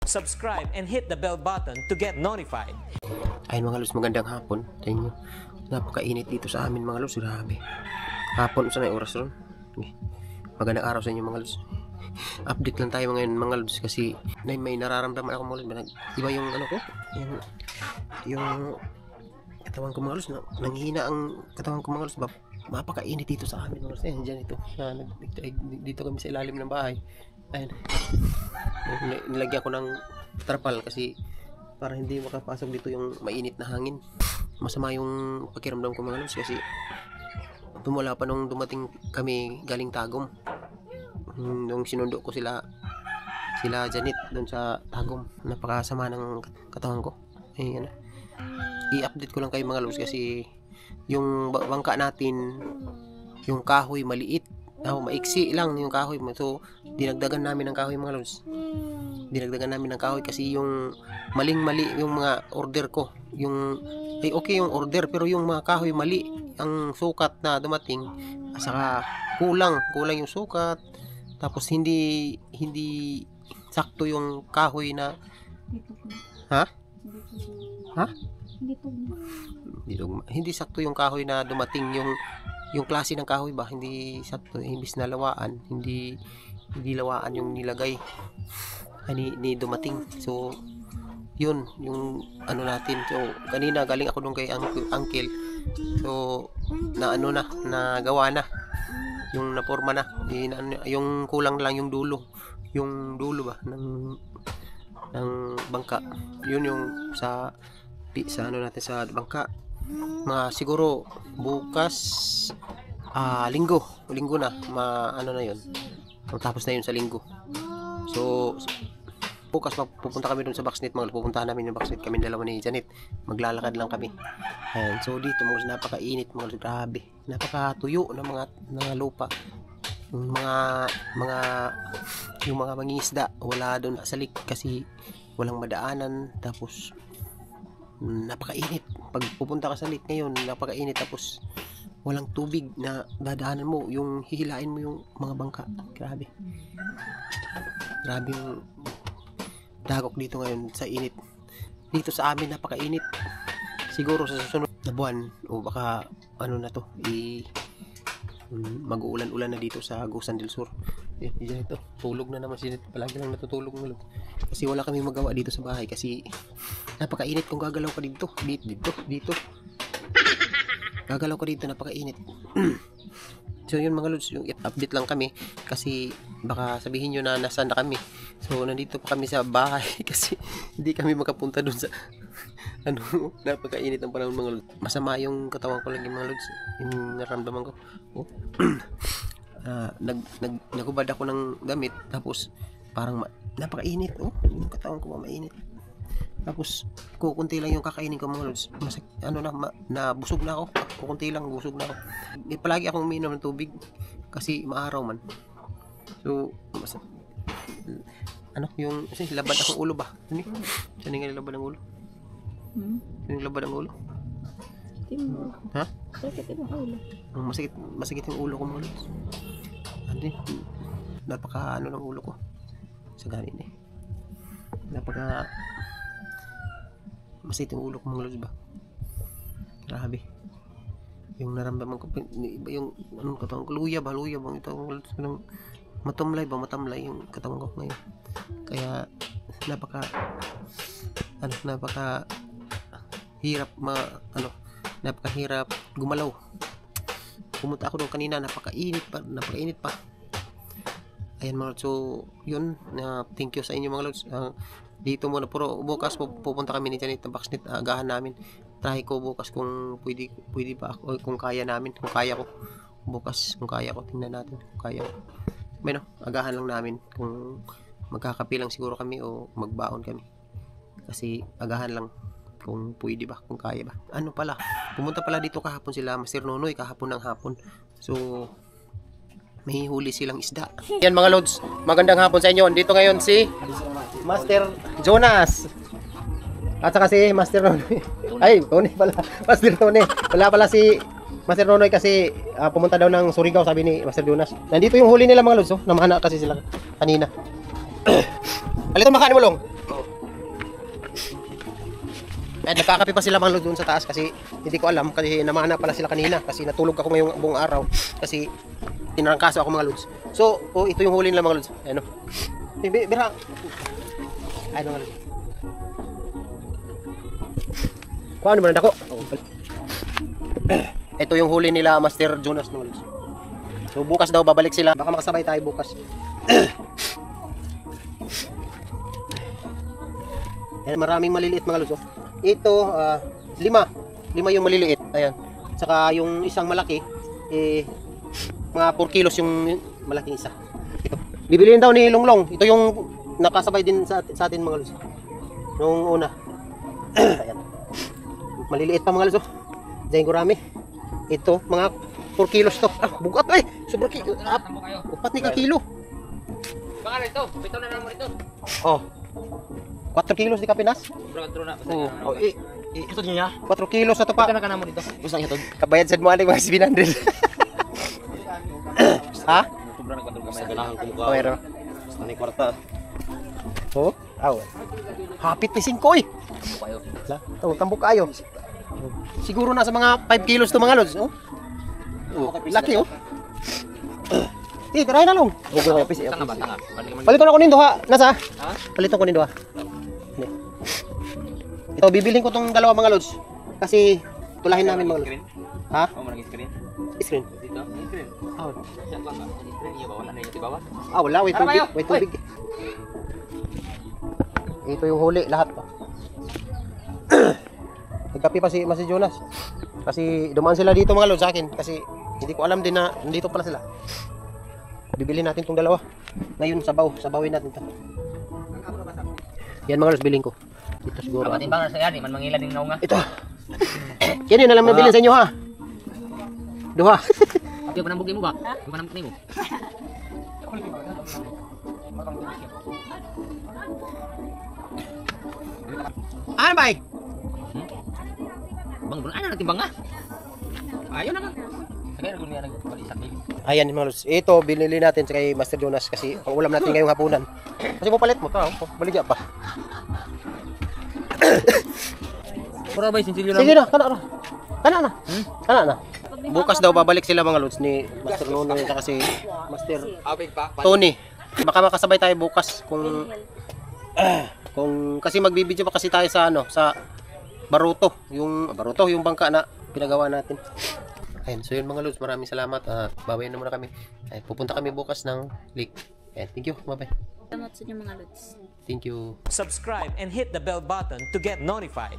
subscribe, and hit the bell button to get notified. Ayun mga lods, magandang hapon sa inyo. Napakainit dito sa amin mga lods, grabe. Hapon, saan ay oras ron? Magandang araw sa inyo mga lods. Update lang tayo ngayon mga lods kasi may nararamdaman ako mga lods. Iba yung ano ko, yung katawan ko mga lods, nanghihina ang katawan ko mga lods. Mapakainit dito sa amin mga lods. Ayan, dyan ito. Dito kami sa ilalim ng bahay. Ayan. Nilagyan ko ng tarpal kasi para hindi makapasok dito yung mainit na hangin. Masama yung pakiramdam ko mga lods kasi tumula pa nung dumating kami galing Tagum. Nung sinundo ko sila Janet doon sa Tagum. Napakasama ng katawan ko. Ayan. I-update ko lang kayo mga lods kasi yung bangka natin, yung kahoy maliit. Maiksi lang yung kahoy. So, dinagdagan namin ng kahoy mga lods. Dinagdagan namin ng kahoy kasi yung maling-mali yung mga order ko. Okay yung order pero yung mga kahoy mali ang sukat na dumating. Saka kulang yung sukat. Tapos hindi sakto yung kahoy na hindi sakto yung kahoy na dumating, yung klase ng kahoy ba hindi sakto, imbis na lawaan hindi lawaan yung nilagay ni dumating. So yun yung ano natin. So kanina galing ako doon kay uncle. So nagawa na yung naporma na. Yung kulang lang yung dulo ba ng bangka. Yun yung sa ano natin sa bangka. Siguro bukas linggo na ano na yun. Tapos na yun sa linggo. So bukas pupunta kami doon sa Baxnet mga. Pupuntahan namin yung Baxnet, kami dalawa ni Janet. Maglalakad lang kami. Ayan. So dito mga napakainit mga, grabe. Napakatuyo ng mga lupa. Yung mga mangingisda wala doon sa salik kasi walang madaanan. Tapos napakainit. Pag pupunta ka sa lake ngayon, napakainit. Tapos walang tubig na dadaanan mo, yung hihilain mo yung mga bangka. Grabe yung dagok dito ngayon sa init. Dito sa amin napakainit. Siguro sa susunod na buwan o baka ano na to, mag-uulan-ulan na dito sa Agusan del Sur. Diyan ito, tulog na naman si Janet. Palagi lang natutulog ng loob. Kasi wala kaming magawa dito sa bahay kasi napakainit. Kung gagalaw ka dito. Gagalaw ka dito, napakainit. So yun mga lods, yung update lang kami kasi baka sabihin nyo na nasaan na kami. So nandito pa kami sa bahay kasi hindi kami makapunta dun sa napakainit ng panahon mga lods. Masama yung katawan ko lagi mga lods, yung naramdaman ko. Nagubad ako ng damit tapos parang napakainit. Yung katawan ko mainit. Tapos kukunti lang yung kakainin ko mga lods. Busog na ako. Kukunti lang, busog na ako. Palagi akong umiinom ng tubig kasi maaraw man. So labad akong ulo ba? Saan nga labad ang ulo? Saan labad ang ulo? Ha? Sakit yung ulo. Masakit yung ulo ko mga lods. Napaka ng ulo ko sa ganin masakit yung ulo ko mga lods ba. Grabe yung naramdaman ko. Yung katawan ko, luya bang ito matamlay yung katawan ko ngayon. Kaya napaka hirap gumalaw. Pumunta ako doon kanina, napakainit pa. Ayan mga lods, so yun, thank you sa inyo mga lods. Dito muna, pero bukas pupunta kami ni Janet ng Baxnet. Agahan namin, try ko bukas kung pwede ba ako, kung kaya namin, kung kaya ko bukas, tingnan natin kung kaya ko. Agahan lang namin kung magkakapilang siguro kami o magbaon kami kasi agahan lang kung pwede ba, kung kaya ba. Pumunta pala dito kahapon sila Master Nonoy, kahapon ng hapon. So may huli silang isda. Yan mga lods, magandang hapon sa inyo. Dito ngayon si Master Jonas at saka si Master Nonoy. Ay, Tony pala. Master Tony. Wala pala si Master Nonoy kasi pumunta daw ng Surigao, sabi ni Master Jonas. Nandito yung huli nila mga lods, namahana kasi sila kanina. Alito makain mo long. Nagkakape pa sila mga lods doon sa taas kasi hindi ko alam kasi namana pala sila kanina kasi natulog ako ngayong buong araw kasi tinarangkaso ako mga lods. So, ito yung huli nila mga lods. Ano? Bira. Ay, mga lods. Kuha ano ba nandako? Ito yung huli nila Master Jonas mga lods. So, bukas daw babalik sila. Baka makasabay tayo bukas. Maraming maliliit mga lods. Ito, 5 yung maliliit. Ayan. Saka yung isang malaki, mga 4 kilos yung malaki isa. Ito. Bibiliin daw ni Longlong. Ito yung nakasabay din sa atin mga lods. Nung una. Ayan. Maliliit pa mga lods. Diyan gurami. Ito, mga 4 kilos to. Bugat ay! Sobrang kilo. 4 ni ka kilo. Baka ito, ito na naman ito. Oh. 4 kilos di Kapinas? Oh, ito niya. 4 kilos na to pa. Ito na ka naman ito. Gusto niya ito. Kabayad sa mo aling mga 700. Ha? Sobrang nagkontrol ka may ganahan ko mukha. Pero Ani kwarta. oh, aw. Hapit ni 5 oy. Kayo. Oh, tambok kayo. Siguro nasa mga 5 kilos to mga lods, oh. Oh, laki oh. Tara na long. Okay, pisi. Tanga ba? Tanga. Paliton ako nindo ha. Nasa? Ha? Paliton ko nindo ha. Ito bibilhin ko tong dalawa mga lods. Kasi tulahin namin mga lods. Ha? Oh, marang screen. Screen. Dito, screen. Ah, Siya ba? Screen niya ba wala na yung tibawa? wala, wait tubig, wait tubig. Ito yung huli lahat pa. Nagkape pa si Jonas. Kasi dumaan sila dito mga lods sa akin kasi hindi ko alam din na nandito pala sila. Bibili natin tong dalawa. Ngayon sabawin natin 'to. Yan mga lods biling ko. Ito siguro. Matimbang na sa yan, man mangila ding naunga. Ito. Yan yun na lang nabilin sa inyo ha. Duha. Di ba nambugin mo ba? Di ba nambugin mo? Ano ba? Bang, ano na timbang nga? Ayaw na nga. Kaya nagunin na nagbalisak din. Ayan mga lods. Ito binili natin sa kay Master Jonas kasi pang ulam natin ngayong hapunan. Kasi pupalit mo to, baligya pa. Pura ba sinsilyo Sige na, kana na. Kana na. Bukas daw babalik sila mga lods ni Master Nono at kasi Master Tony. Baka makasabay tayo bukas kung kasi magbibideo pa kasi tayo sa sa Baruto, yung bangka na pinagawa natin. Ayun, so yun mga lods, maraming salamat. Babayan na muna kami. Ay, pupunta kami bukas ng lake. Ayan, thank you. Bye-bye. Salamat sa inyo mga lods. Thank you. Subscribe and hit the bell button to get notified.